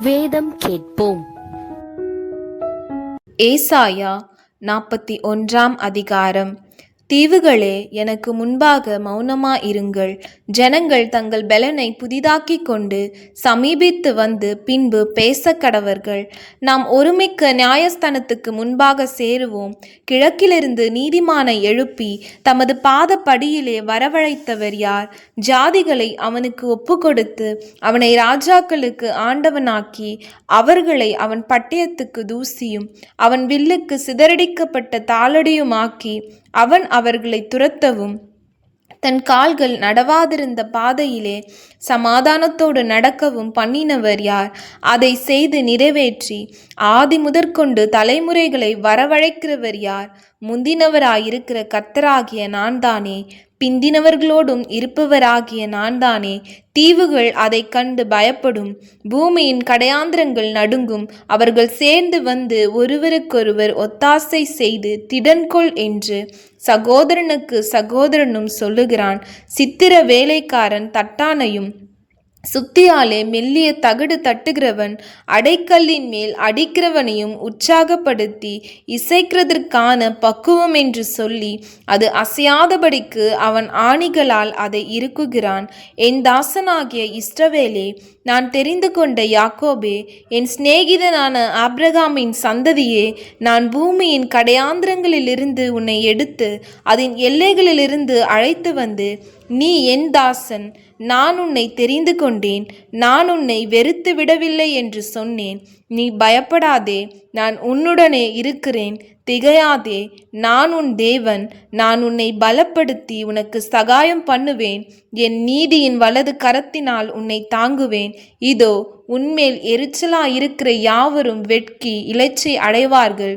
வேதம் கேட்போம். ஏசாயா 41 அதிகாரம். தீவுகளே, எனக்கு முன்பாக மௌனமாயிருங்கள். ஜனங்கள் தங்கள் பெலனை புதிதாக்கிக் கொண்டு சமீபித்து வந்து பின்பு பேசக்கடவர்கள். நாம் ஒருமிக்க நியாயஸ்தானத்துக்கு முன்பாக சேருவோம். கிழக்கிலிருந்து நீதிமானை எழுப்பி தமது பாதப்படியிலே வரவழைத்தவர் யார்? ஜாதிகளை அவனுக்கு ஒப்புக்கொடுத்து அவனை ராஜாக்களுக்கு ஆண்டவனாக்கி அவர்களை அவன் பட்டயத்துக்கு தூசியும் அவன் வில்லுக்கு சிதறடிக்கப்பட்ட தாளடியுமாக்கி அவன் அவர்களை துரத்தவும் தன் கால்கள் நடவாதிருந்த பாதையிலே சமாதானத்தோடு நடக்கவும் பண்ணினவர் யார்? அதை செய்து நிறைவேற்றி ஆதி முதற்கொண்டு தலைமுறைகளை வரவழைக்கிறவர் யார்? முந்தினவராயிருக்கிற கர்த்தராகிய நான் தானே, பிந்தினவர்களோடும் இருப்பவராகிய நான் தானே. தீவுகள் அதை கண்டு பயப்படும், பூமியின் கடையாந்திரங்கள் நடுங்கும். அவர்கள் சேர்ந்து வந்து ஒருவருக்கொருவர் ஒத்தாசை செய்து திடன்கொள் என்று சகோதரனுக்கு சகோதரனும் சொல்லுகிறான். சித்திர வேலைக்காரன் தட்டானையும் சுத்தியாலே மெல்லிய தகடு தட்டுகிறவன் அடைக்கல்லின் மேல் அடிக்கிறவனையும் உற்சாகப்படுத்தி இசைக்கிறதற்கான பக்குவம் என்று சொல்லி அது அசையாதபடிக்கு அவன் ஆணிகளால் அதை இறுக்குகிறான். என் தாசனாகிய இஸ்ரவேலே, நான் தெரிந்து கொண்ட யாக்கோபே, என் சிநேகிதனான ஆபிரகாமின் சந்ததியே, நான் பூமியின் கடையாந்திரங்களிலிருந்து உன்னை எடுத்து அதன் எல்லைகளிலிருந்து அழைத்து வந்து நீ என் தாசன், நான் உன்னை தெரிந்து கொண்டேன், நான் உன்னை வெறுத்து விடவில்லை என்று சொன்னேன். நீ பயப்படாதே, நான் உன்னுடனே இருக்கிறேன். திகையாதே, நான் உன் தேவன். நான் உன்னை பலப்படுத்தி உனக்கு சகாயம் பண்ணுவேன். என் நீதியின் வலது கரத்தினால் உன்னை தாங்குவேன். இதோ, உன்மேல் எரிச்சலாயிருக்கிற யாவரும் வெட்கி இளைச்சை அடைவார்கள்.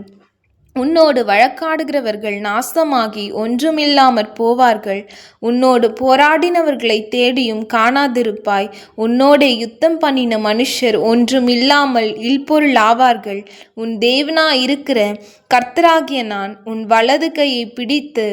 உன்னோடு வழக்காடுகிறவர்கள் நாசமாகி ஒன்றுமில்லாமற் போவார்கள். உன்னோடு போராடினவர்களை தேடியும் காணாதிருப்பாய். உன்னோடே யுத்தம் பண்ணின மனுஷர் ஒன்றுமில்லாமல் இல்பொருள் ஆவார்கள். உன் தேவனாயிருக்கிற கர்த்தராகிய நான் உன் வலது கையை பிடித்து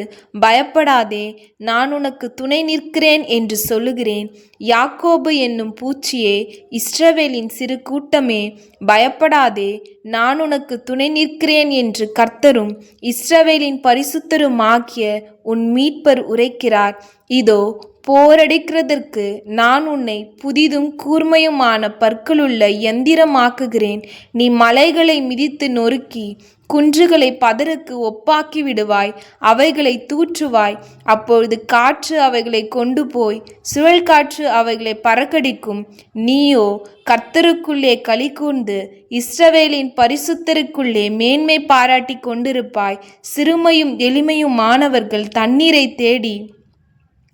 பயப்படாதே, நான் உனக்கு துணை நிற்கிறேன் என்று சொல்லுகிறேன். யாக்கோபு என்னும் பூச்சியே, இஸ்ரவேலின் சிறு கூட்டமே, பயப்படாதே, நான் உனக்கு துணை நிற்கிறேன் என்று கர்த்தரும் இஸ்ரவேலின் பரிசுத்தருமாகிய உன் மீட்பர் உரைக்கிறார். இதோ, போரடிக்கிறதற்கு நான் உன்னை புதிதும் கூர்மையுமான பற்களுள்ள யந்திரமாக்குகிறேன். நீ மலைகளை மிதித்து நொறுக்கி குன்றுகளை பதருக்கு ஒப்பாக்கி விடுவாய். அவைகளை தூற்றுவாய். அப்பொழுது காற்று அவைகளை கொண்டு போய் சுழல் காற்று அவைகளை பறக்கடிக்கும். நீயோ கர்த்தருக்குள்ளே களி கூர்ந்து இஸ்ரவேலின் பரிசுத்தருக்குள்ளே மேன்மை பாராட்டி கொண்டிருப்பாய். சிறுமையும் எளிமையுமானவர்கள் தண்ணீரை தேடி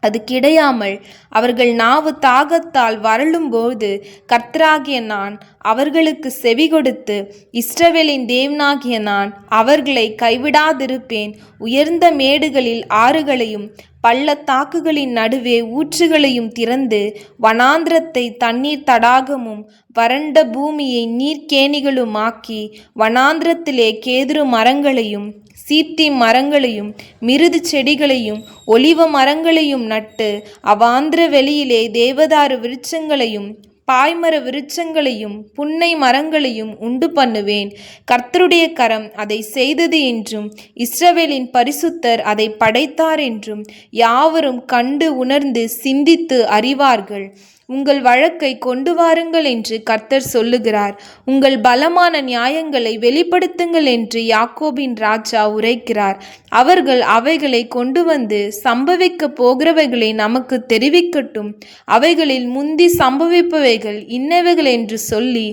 அது கிடையாமல் அவர்கள் நாவு தாகத்தால் வரலும்போது கர்த்தராகிய நான் அவர்களுக்கு செவி கொடுத்து இஸ்ரவேலின் தேவனாகிய நான் அவர்களை கைவிடாதிருப்பேன். உயர்ந்த மேடுகளில் ஆறுகளையும் பள்ளத்தாக்குகளின் நடுவே ஊற்றுகளையும் திறந்து வனாந்திரத்தை தண்ணீர் தடாகமும் வறண்ட பூமியை நீர்க்கேணிகளுமாக்கி வனாந்திரத்திலே கேதுரு மரங்களையும் சீத்தி மரங்களையும் மிருது செடிகளையும் ஒலிவ மரங்களையும் நட்டு அவாந்திர வெளியிலே தேவதாரு விருட்சங்களையும் பாய்மர விருட்சங்களையும் புன்னை மரங்களையும் உண்டு பண்ணுவேன். கர்த்தருடைய கரம் அதை செய்தது என்றும் இஸ்ரவேலின் பரிசுத்தர் அதை படைத்தார் என்றும் யாவரும் கண்டு உணர்ந்து சிந்தித்து அறிவார்கள். உங்கள் வழக்கை கொண்டு வாருங்கள் என்று கர்த்தர் சொல்லுகிறார். உங்கள் பலமான நியாயங்களை வெளிப்படுத்துங்கள் என்று யாக்கோபின் ராஜா உரைக்கிறார். அவர்கள் அவைகளை கொண்டு வந்து சம்பவிக்க போகிறவைகளை நமக்கு தெரிவிக்கட்டும். அவைகளில் முந்தி சம்பவிப்பவைகள் இன்னவைகள் என்று சொல்லி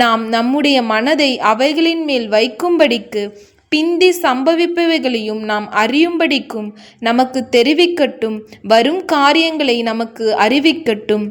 நாம் நம்முடைய மனதை அவைகளின் மேல் வைக்கும்படிக்கு பிந்தி சம்பவிப்பவைகளையும் நாம் அறியும்படிக்கும் நமக்கு தெரிவிக்கட்டும். வரும் காரியங்களை நமக்கு அறிவிக்கட்டும்.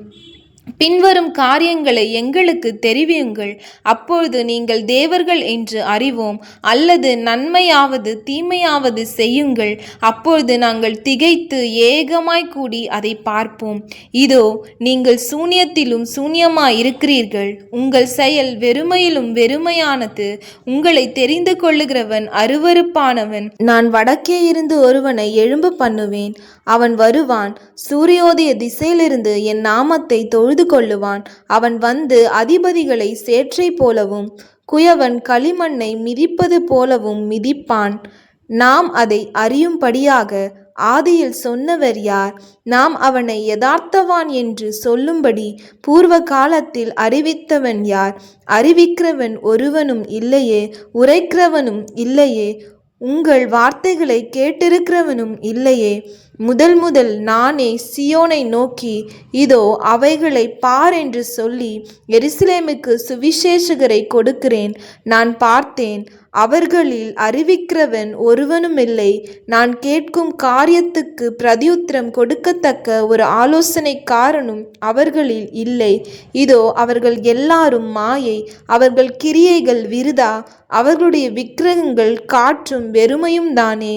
பின்வரும் காரியங்களை எங்களுக்கு தெரிவியுங்கள். அப்பொழுது நீங்கள் தேவர்கள் என்று அறிவோம். அல்லது நன்மையாவது தீமையாவது செய்யுங்கள். அப்பொழுது நாங்கள் திகைத்து ஏகமாய் கூடி அதை பார்ப்போம். இதோ, நீங்கள் சூனியத்திலும் சூனியமாயிருக்கிறீர்கள். உங்கள் செயல் வெறுமையிலும் வெறுமையானது. உங்களை தெரிந்து கொள்ளுகிறவன் அருவருப்பானவன். நான் வடக்கே இருந்து ஒருவனை எழும்ப பண்ணுவேன். அவன் வருவான். சூரியோதய திசையிலிருந்து என் நாமத்தை தொழுது தொழுது கொள்ளுவான். அவன் வந்து அதிபதிகளை சேற்றை போலவும் குயவன் களிமண்ணை மிதிப்பது போலவும் மிதிப்பான். நாம் அதை அறியும்படியாக ஆதியில் சொன்னவர் யார்? நாம் அவனை யதார்த்தவான் என்று சொல்லும்படி பூர்வ காலத்தில் அறிவித்தவன் யார்? அறிவிக்கிறவன் ஒருவனும் இல்லையே, உரைக்கிறவனும் இல்லையே, உங்கள் வார்த்தைகளை கேட்டிருக்கிறவனும் இல்லையே. முதல் நானே சியோனை நோக்கி, இதோ அவைகளை பார் என்று சொல்லி எருசலேமுக்கு சுவிசேஷகரை கொடுக்கிறேன். நான் பார்த்தேன், அவர்களில் அறிவிக்கிறவன் ஒருவனுமில்லை. நான் கேட்கும் காரியத்துக்கு பிரதியுத்தரம் கொடுக்கத்தக்க ஒரு ஆலோசனைக்காரனும் அவர்களில் இல்லை. இதோ அவர்கள் எல்லாரும் மாயை, அவர்கள் கிரியைகள் விருதா, அவர்களுடைய விக்கிரகங்கள் காற்றும் வெறுமையும் தானே.